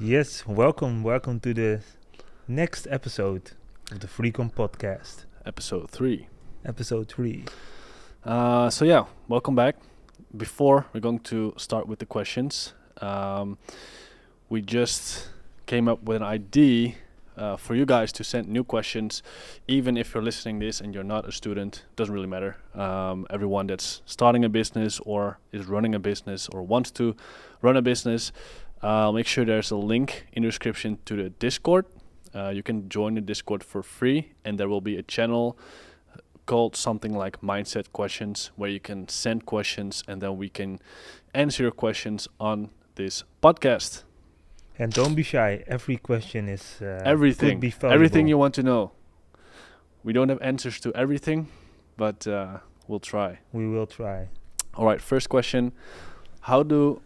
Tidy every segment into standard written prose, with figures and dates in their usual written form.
Yes, welcome to the next episode of the Freecom podcast, Episode 3. episode 3. Welcome back. Before we're going to start with the questions, we just came up with an idea for you guys to send new questions. Even if you're listening this and you're not a student, doesn't really matter. Everyone that's starting a business or is running a business or wants to run a business, make sure there's a link in the description to the Discord. You can join the Discord for free, and there will be a channel called something like Mindset Questions, where you can send questions and then we can answer your questions on this podcast. And don't be shy. Every question is could Everything, be valuable. everything you want to know. We don't have answers to everything, but we'll try. We will try. All right, first question: How do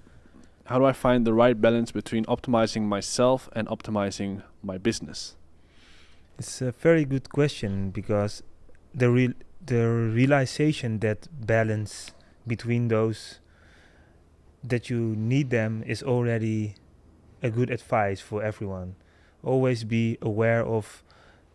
I find the right balance between optimizing myself and optimizing my business? It's a very good question because the realization that balance between those that you need them is already a good advice for everyone. Always be aware of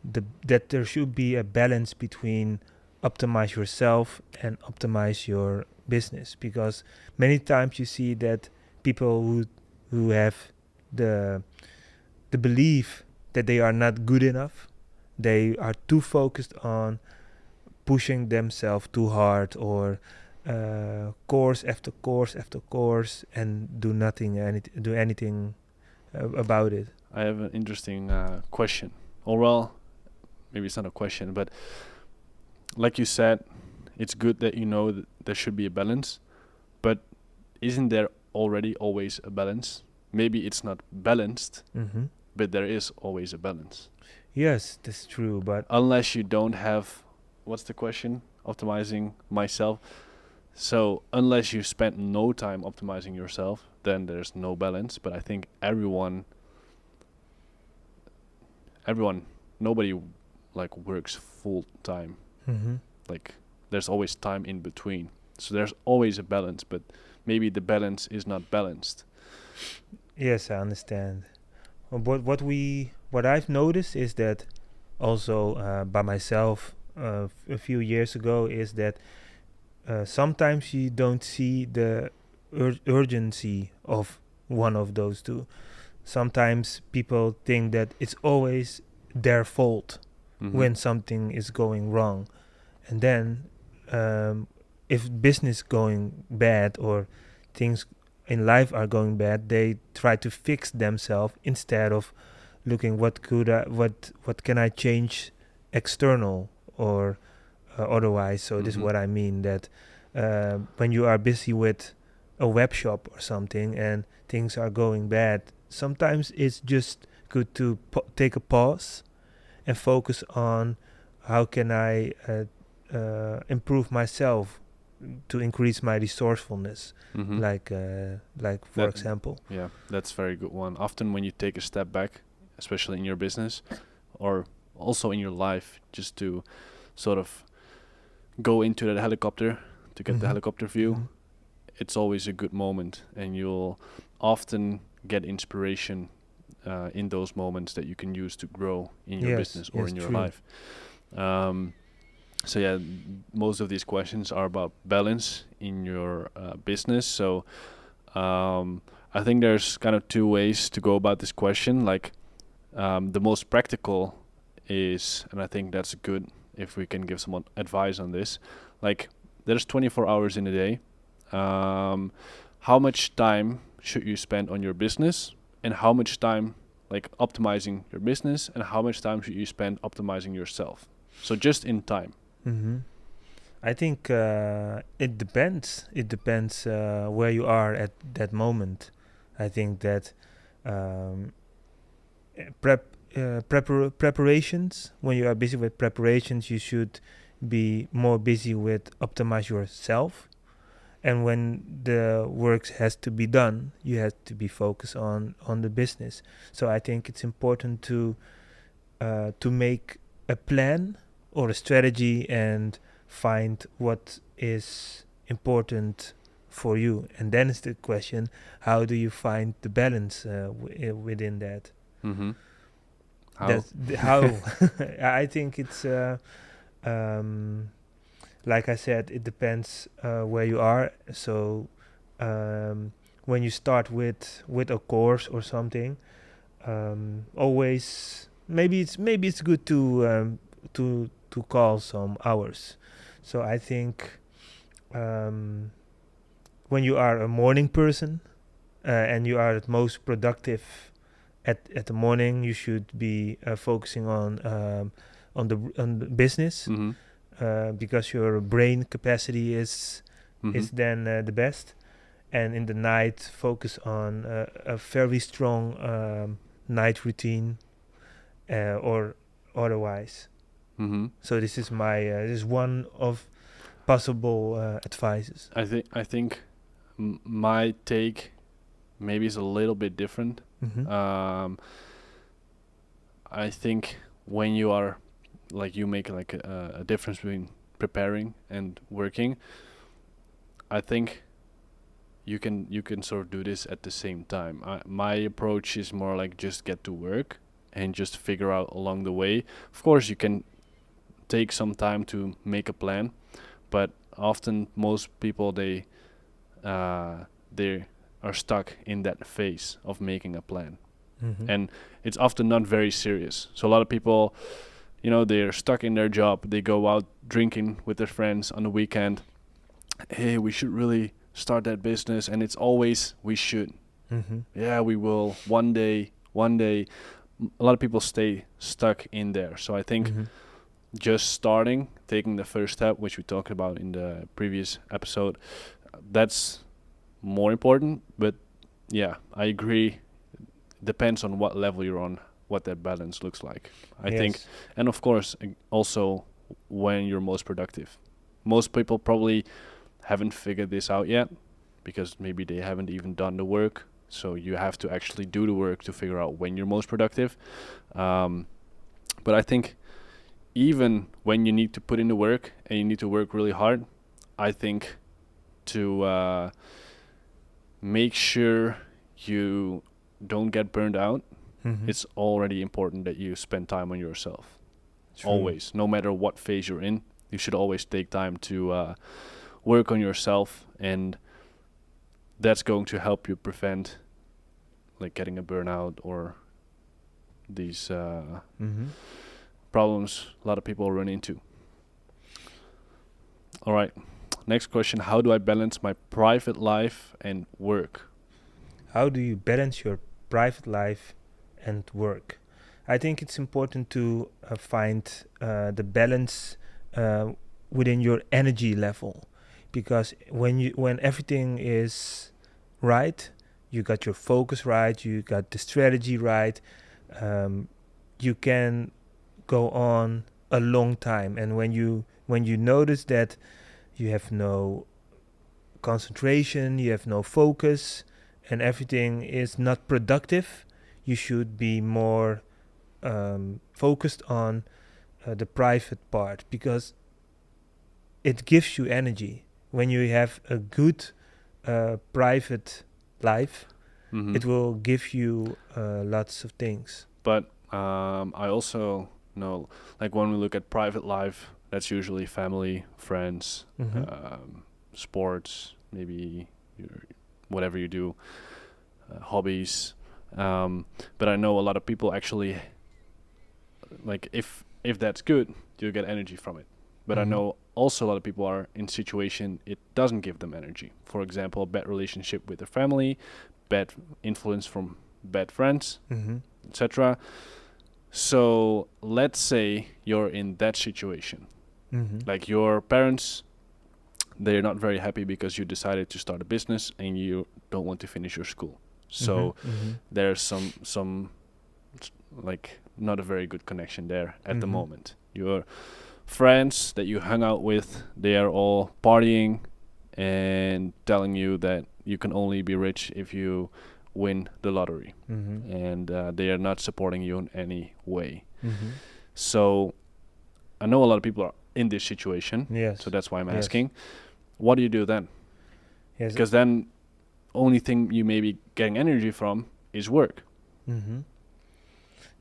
that there should be a balance between optimize yourself and optimize your business, because many times you see that people who have the belief that they are not good enough, they are too focused on pushing themselves too hard, or course after course after course, and do anything about it. I have an interesting question. Or well, maybe it's not a question, but like you said, it's good that you know that there should be a balance, but isn't there already always a balance? Maybe it's not balanced, Mm-hmm. but there is always a balance. Yes, that's true, but Unless you don't have, what's the question? Optimizing myself. So unless you spend no time optimizing yourself, then there's no balance. But I think everyone, nobody like works full time. mm-hmm. Like there's always time in between. So there's always a balance, but maybe the balance is not balanced. Yes, I understand. What I've noticed is that also by myself a few years ago is that sometimes you don't see the urgency of one of those two. Sometimes people think that it's always their fault when something is going wrong, and then if business going bad or things in life are going bad, they try to fix themselves instead of looking what can I change external or otherwise. So this is what I mean, that when you are busy with a web shop or something and things are going bad, sometimes it's just good to take a pause and focus on how can I improve myself to increase my resourcefulness, like for That- example. Yeah, that's a very good one. Often when you take a step back, especially in your business or also in your life, just to sort of go into that helicopter to get the Mhm. helicopter view, Mhm. it's always a good moment, and you'll often get inspiration in those moments that you can use to grow in your Yes, business or yes, in your true. life. Most of these questions are about balance in your business. So I think there's kind of two ways to go about this question. Like the most practical is, and I think that's good if we can give someone advice on this, like there's 24 hours in a day. How much time should you spend on your business, and how much time like optimizing your business, and how much time should you spend optimizing yourself? So just in time. Mm-hmm. I think it depends. It depends where you are at that moment. I think that um, preparations. When you are busy with preparations, you should be more busy with optimize yourself. And when the work has to be done, you have to be focused on the business. So I think it's important to make a plan or a strategy and find what is important for you. And then is the question, how do you find the balance within that? Mm-hmm. How? That's how. I think it's um, like I said, it depends where you are. So when you start with a course or something, always maybe it's good to call some hours. So I think um, when you are a morning person and you are at most productive at the morning, you should be focusing on the business Mm-hmm. because your brain capacity is Mm-hmm. then the best. And in the night, focus on a very strong night routine or otherwise. Mm-hmm. So this is this is one of possible advices. I think my take maybe is a little bit different. Mm-hmm. I think when you are like you make like a difference between preparing and working. I think you can sort of do this at the same time. My approach is more like just get to work and just figure out along the way. Of course, you can take some time to make a plan, but often most people they are stuck in that phase of making a plan, Mm-hmm. and it's often not very serious. So a lot of people, they're stuck in their job. They go out drinking with their friends on the weekend. Hey, we should really start that business, and it's always we should. Mm-hmm. Yeah, we will one day. One day, a lot of people stay stuck in there. So I think Mm-hmm. just starting, taking the first step, which we talked about in the previous episode, that's more important. But yeah, I agree. Depends on what level you're on, what that balance looks like. I think, Yes. and of course, also when you're most productive. Most people probably haven't figured this out yet because maybe they haven't even done the work. So you have to actually do the work to figure out when you're most productive. But I think even when you need to put in the work and you need to work really hard, I think to make sure you don't get burned out, Mm-hmm. it's already important that you spend time on yourself. True. Always, no matter what phase you're in, you should always take time to work on yourself, and that's going to help you prevent like getting a burnout or these Mm-hmm. problems a lot of people run into. All right, next question: how do I balance my private life and work? How do you balance your private life and work? I think it's important to find the balance uh, within your energy level, because when everything is right, you got your focus right, you got the strategy right, um, you can go on a long time. And when you notice that you have no concentration, you have no focus, and everything is not productive, you should be more focused on the private part, because it gives you energy. When you have a good private life, Mm-hmm. it will give you lots of things. But I also know, like when we look at private life, that's usually family, friends, Mm-hmm. sports, maybe whatever you do, hobbies. But I know a lot of people actually like if that's good, you get energy from it. But I Mhm. know also a lot of people are in situation it doesn't give them energy. For example, a bad relationship with their family, bad influence from bad friends, Mm-hmm. etc. So let's say you're in that situation. Mm-hmm. Like your parents, they're not very happy because you decided to start a business and you don't want to finish your school. So Mm-hmm. there's some like not a very good connection there at the Mhm. moment. Your friends that you hung out with, they are all partying and telling you that you can only be rich if you win the lottery, Mm-hmm. and they are not supporting you in any way. Mm-hmm. So I know a lot of people are in this situation, Yes. so that's why I'm Yes. asking, what do you do then? Yes. because then only thing you may be getting energy from is work. Mm-hmm.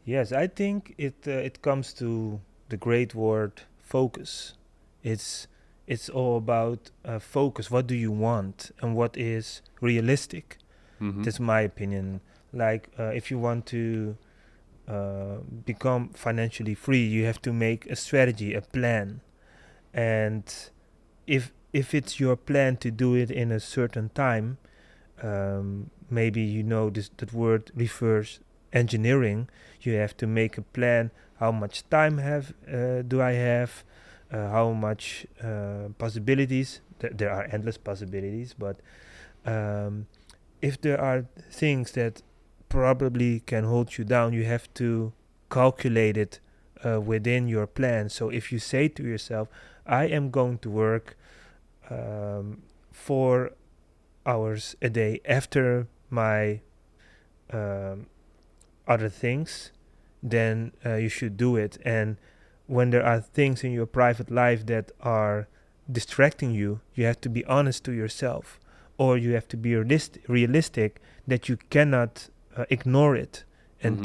Yes, I think it comes to the great word focus. It's it's all about focus. What do you want and what is realistic? Mm-hmm. That's my opinion. Like if you want to become financially free, you have to make a strategy, a plan, and if it's your plan to do it in a certain time, maybe you know this that word reverse engineering. You have to make a plan. How much time have do I have? How much possibilities? There are endless possibilities, but um, if there are things that probably can hold you down, you have to calculate it within your plan. So if you say to yourself, I am going to work 4 hours a day after my um, other things, then you should do it. And when there are things in your private life that are distracting you, you have to be honest to yourself, or you have to be realistic that you cannot ignore it and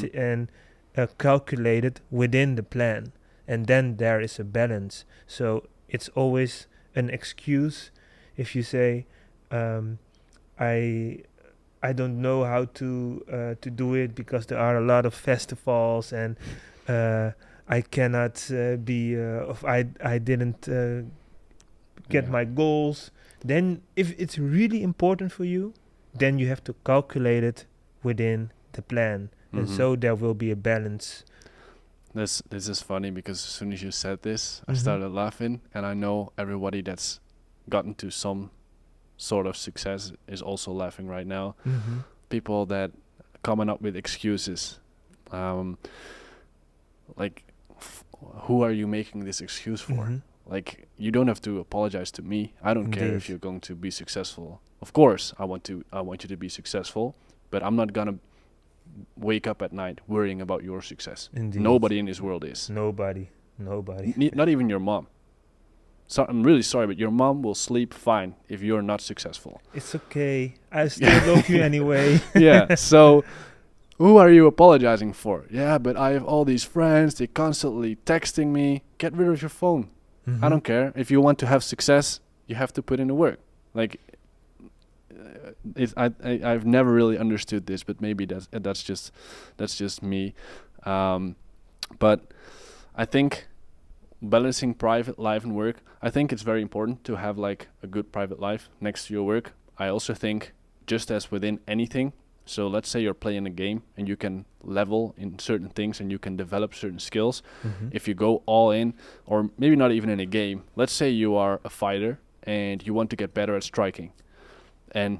Mm-hmm. calculate it within the plan. And then there is a balance. So it's always an excuse if you say, um, I I don't know how to do it because there are a lot of festivals and uh, I cannot be of I didn't get Yeah. my goals. Then if it's really important for you, then you have to calculate it within the plan, and Mm-hmm. so there will be a balance. This is funny because as soon as you said this, I Mm-hmm. started laughing, and I know everybody that's gotten to some sort of success is also laughing right now. Mm-hmm. People that coming up with excuses, um, like, who are you making this excuse for? Mm-hmm. Like, you don't have to apologize to me. I don't care Indeed. if you're going to be successful. Of course, I want you to be successful, but I'm not gonna wake up at night worrying about your success. Indeed. Nobody in this world is. Nobody. Nobody. Not even your mom. So I'm really sorry, but your mom will sleep fine if you're not successful. It's okay. I still love you anyway. Yeah. So who are you apologizing for? Yeah, but I have all these friends. They constantly texting me. Get rid of your phone. I Mm-hmm. don't care. If you want to have success, you have to put in the work. Like, I've never really understood this, but maybe that's just me. But I think balancing private life and work, I think it's very important to have like a good private life next to your work. I also think, just as within anything, so let's say you're playing a game and you can level in certain things and you can develop certain skills. Mm-hmm. If you go all in, or maybe not even in a game, let's say you are a fighter and you want to get better at striking, and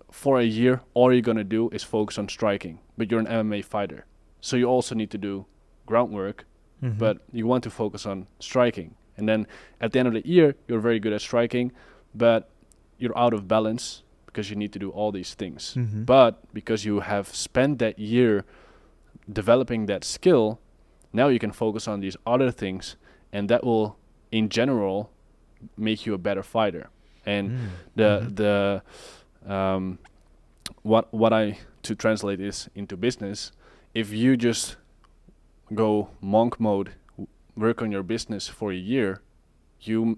for a year all you're going to do is focus on striking, but you're an MMA fighter, so you also need to do groundwork, Mm-hmm. but you want to focus on striking. And then at the end of the year, you're very good at striking, but you're out of balance because you need to do all these things. Mm-hmm. But because you have spent that year developing that skill, now you can focus on these other things, and that will, in general, make you a better fighter. And Mm-hmm. the what I to translate this into business, if you just go monk mode, work on your business for a year, you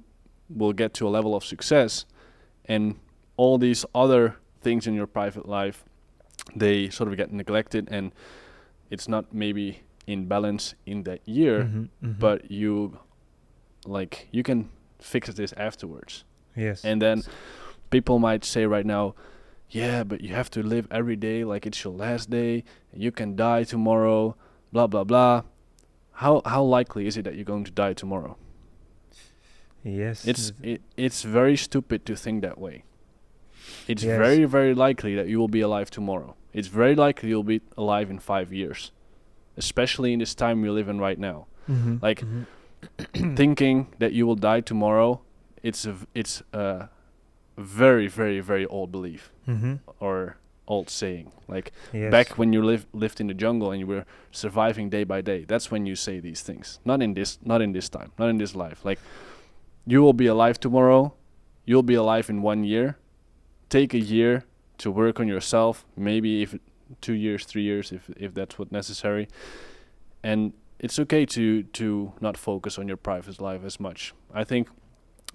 will get to a level of success, and all these other things in your private life, they sort of get neglected, and it's not maybe in balance in that year, Mm-hmm. Mm-hmm. but you can fix this afterwards. Yes. And then people might say right now, yeah, but you have to live every day like it's your last day, you can die tomorrow, blah blah blah. How likely is it that you're going to die tomorrow? Yes. It's very stupid to think that way. It's Yes. very, very likely that you will be alive tomorrow. It's very likely you'll be alive in 5 years, especially in this time we live in right now. Mm-hmm. Like, Mm-hmm. thinking that you will die tomorrow, it's a very, very, very old belief, Mm-hmm. or old saying. Like, Yes. back when you lived in the jungle and you were surviving day by day, that's when you say these things. Not in this time, not in this life. Like, you will be alive tomorrow, you'll be alive in 1 year, take a year to work on yourself, maybe if 2 years, 3 years, if that's what necessary. And it's okay to not focus on your private life as much. I think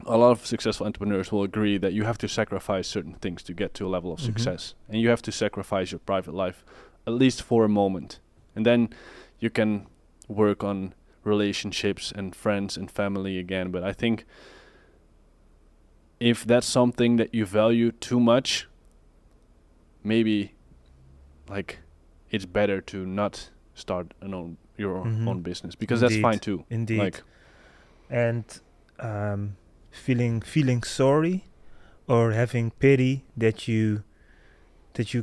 a lot of successful entrepreneurs will agree that you have to sacrifice certain things to get to a level of success. And you have to sacrifice your private life, at least for a moment. And then you can work on relationships and friends and family again. But I think if that's something that you value too much, maybe like it's better to not start your own business, because that's fine too. Indeed. Like, and feeling sorry or having pity that you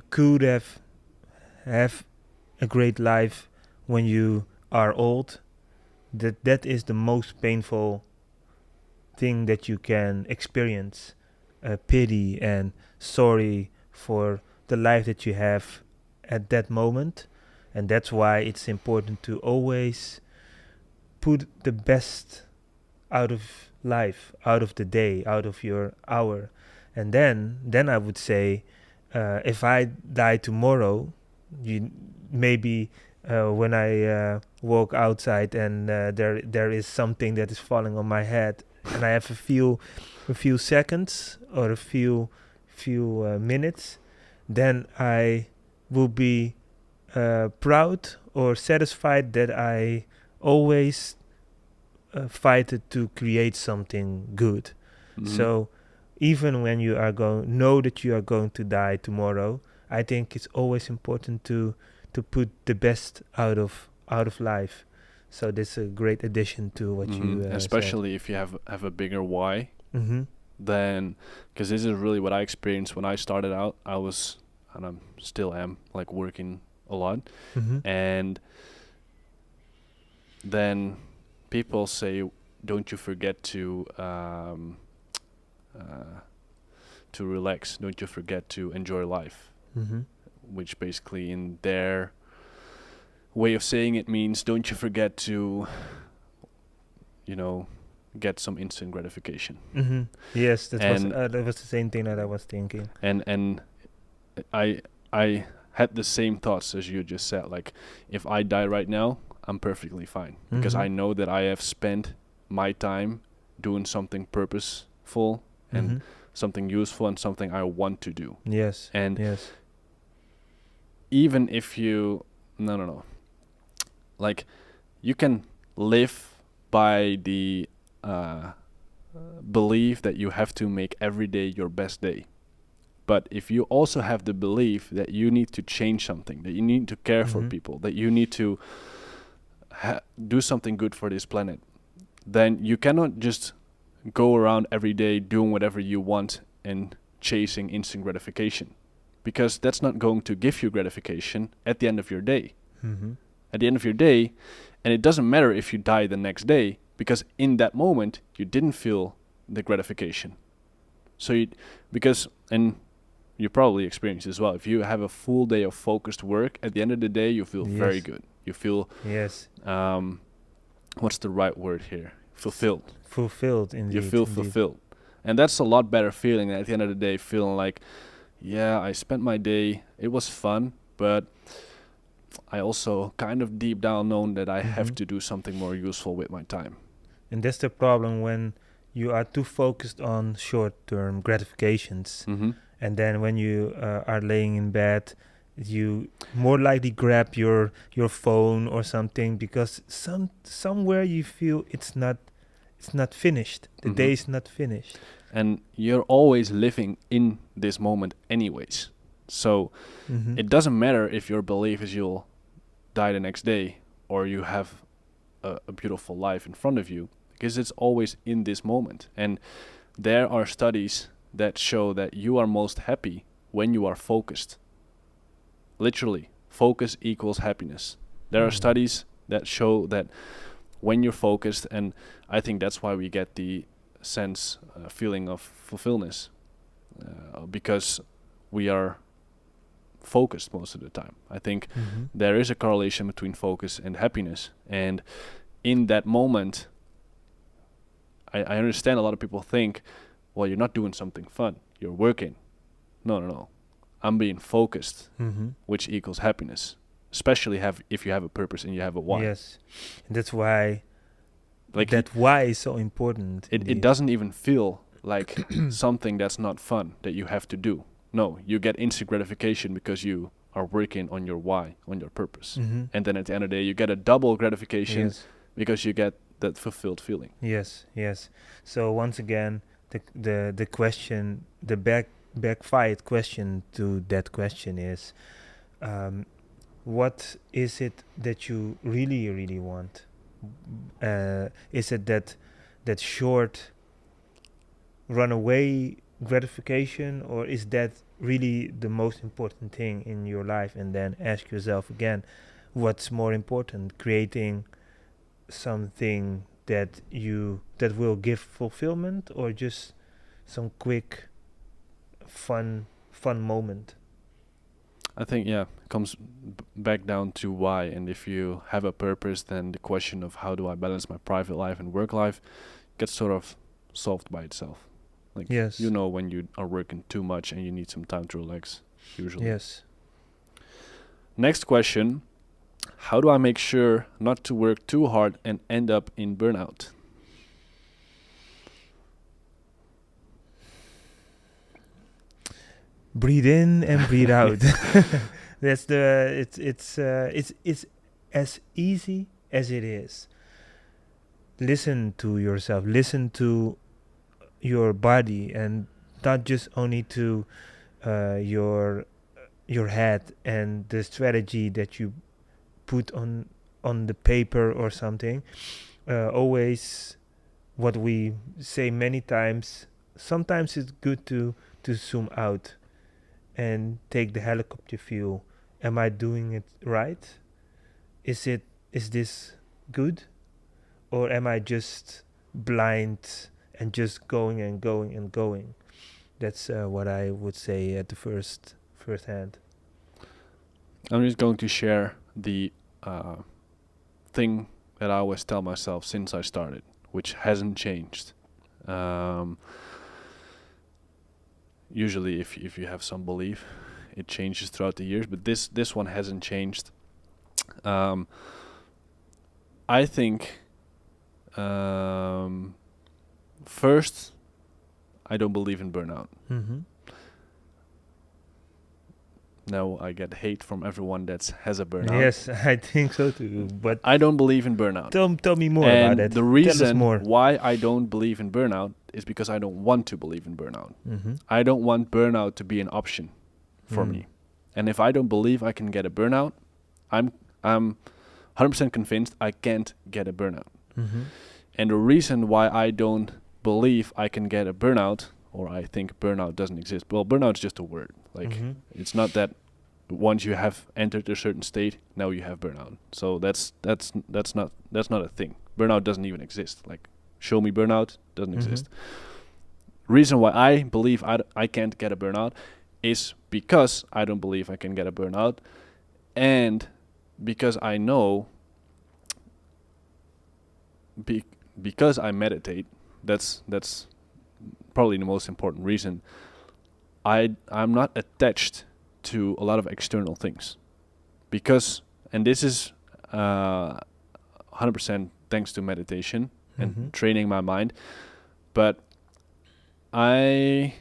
could have a great life when you are old, that is the most painful thing that you can experience. Pity and sorry for the life that you have at that moment. And that's why it's important to always put the best out of life, out of the day, out of your hour. And then I would say, if I die tomorrow, maybe when I walk outside and there is something that is falling on my head, and I have a few seconds or a few minutes, then I will be proud or satisfied that I always fight to create something good. So even when you are know that you are going to die tomorrow, I think it's always important to put the best out of life. So this is a great addition to what you especially said. if you have a bigger why, Mm-hmm. then, because this is really what I experienced when I started out. I was, and I'm still am, like working a lot, and then people say, don't you forget to relax, don't you forget to enjoy life, which basically in their way of saying it means, don't you forget to get some instant gratification. Yes, that was And the same thing that I was thinking. and I had the same thoughts as you just said. Like, if I die right now, I'm perfectly fine, because I know that I have spent my time doing something purposeful and something useful and something I want to do. Yes. And yes. even if you no, like, you can live by the belief that you have to make every day your best day. But if you also have the belief that you need to change something, that you need to care for people, that you need to do something good for this planet, then you cannot just go around every day doing whatever you want and chasing instant gratification, because that's not going to give you gratification at the end of your day. At the end of your day, and it doesn't matter if you die the next day, because in that moment you didn't feel the gratification. So and you probably experienced this as well. If you have a full day of focused work, at the end of the day you feel very good. You feel what's the right word here? Fulfilled. Fulfilled, indeed. You feel fulfilled. And that's a lot better feeling than at the end of the day feeling like, yeah, I spent my day, it was fun, but I also kind of deep down known that I have to do something more useful with my time. And that's the problem when you are too focused on short-term gratifications. And then when you are laying in bed, you more likely grab your phone or something, because somewhere you feel it's not finished. The day is not finished. And you're always living in this moment anyways. So it doesn't matter if your belief is you'll die the next day or you have a beautiful life in front of you, because it's always in this moment. And there are studies that show that you are most happy when you are focused. Literally, focus equals happiness. There are studies that show that when you're focused, and I think that's why we get the feeling of fulfillment, because we are focused most of the time. I think there is a correlation between focus and happiness. And in that moment, I understand a lot of people think, well, you're not doing something fun, you're working. No. I'm being focused, Mm-hmm. which equals happiness. Especially if you have a purpose and you have a why. Yes, and that's why Like that why is so important. it doesn't even feel like something that's not fun that you have to do. No, you get instant gratification because you are working on your why, on your purpose. Mm-hmm. And then at the end of the day, you get a double gratification Yes. because you get that fulfilled feeling. Yes, yes. So once again, the question, the backfired question to that question is, what is it that you really really want? Is it that short runaway gratification, or is that really the most important thing in your life? And then ask yourself again, what's more important, creating something that will give fulfillment, or just some quick fun moment? I think, yeah, it comes back down to why. And if you have a purpose, then the question of how do I balance my private life and work life gets sort of solved by itself. Like, Yes. you know when you are working too much and you need some time to relax, usually. Yes. Next question. How do I make sure not to work too hard and end up in burnout? Breathe in and breathe out. That's the it's as easy as it is. Listen to yourself, listen to your body, and not just only to your head and the strategy that you put on the paper or something. Always, what we say many times, sometimes it's good to zoom out and take the helicopter view. Am I doing it right? Is this good, or am I just blind and just going and going and going? That's what I would say at the first hand. I'm just going to share the thing that I always tell myself since I started, which hasn't changed. Usually, if you have some belief, it changes throughout the years, but this one hasn't changed. I think first, I don't believe in burnout. Mm-hmm. Now I get hate from everyone that has a burnout. Yes, I think so too. But I don't believe in burnout. tell me more And about it. the Tell us reason more. why I don't believe in burnout is because I don't want to believe in burnout. Mm-hmm. I don't want burnout to be an option for me. And if I don't believe I can get a burnout, I'm 100% convinced I can't get a burnout. Mm-hmm. And the reason why I don't believe I can get a burnout, or I think burnout doesn't exist. Well, burnout is just a word. Like, it's not that once you have entered a certain state, now you have burnout. So that's not a thing. Burnout doesn't even exist. Like, show me burnout, doesn't exist. Reason why I believe I can't get a burnout is because I don't believe I can get a burnout, and because I know because I meditate. That's probably the most important reason. I'm not attached to a lot of external things, because, and this is 100% thanks to meditation and training my mind, but I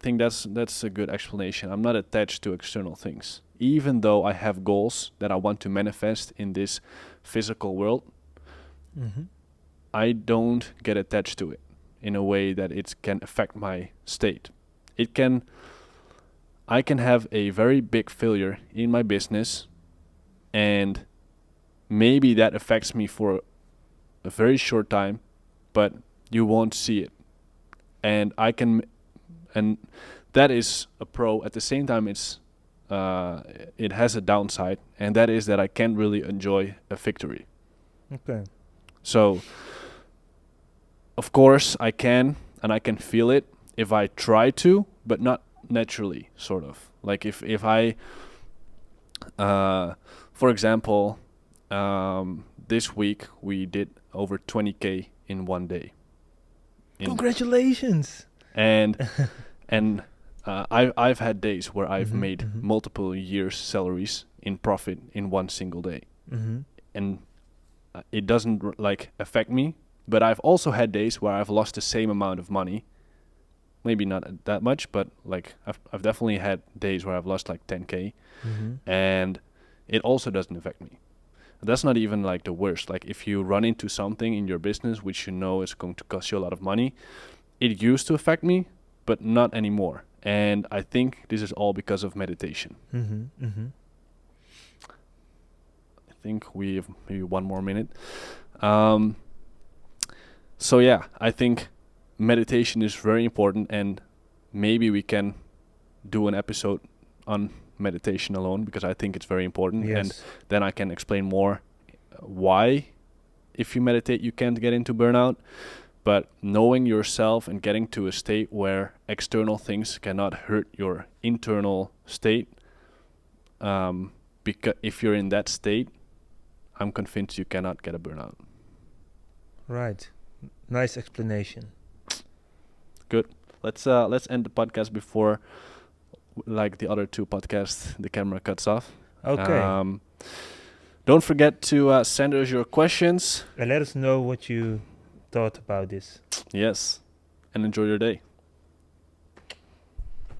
think that's a good explanation. I'm not attached to external things, even though I have goals that I want to manifest in this physical world. I don't get attached to it in a way that it can affect my state. I can have a very big failure in my business, and maybe that affects me for a very short time, but you won't see it. And and that is a pro. At the same time, it has a downside, and that is that I can't really enjoy a victory. Okay. So, of course, I can, and I can feel it if I try to, but not naturally, sort of. Like if I, for example, this week we did over 20K in one day. Congratulations! And I've had days where I've Mm-hmm. made Mm-hmm. multiple years' salaries in profit in one single day, Mm-hmm. and it doesn't like affect me. But I've also had days where I've lost the same amount of money, maybe not that much, but like I've definitely had days where I've lost like 10K, Mm-hmm. and it also doesn't affect me. That's not even like the worst. Like if you run into something in your business which you know is going to cost you a lot of money, it used to affect me, but not anymore. And I think this is all because of meditation. Mm-hmm. Mm-hmm. I think we have maybe 1 more minute. Um, so yeah, I think meditation is very important, and maybe we can do an episode on meditation alone, because I think it's very important. And Yes. then I can explain more why, if you meditate, you can't get into burnout. But knowing yourself and getting to a state where external things cannot hurt your internal state, because if you're in that state, I'm convinced you cannot get a burnout. Right. Nice explanation. Let's end the podcast before, like the other two podcasts, the camera cuts off. Okay. Don't forget to send us your questions. And let us know what you thought about this. Yes, and enjoy your day.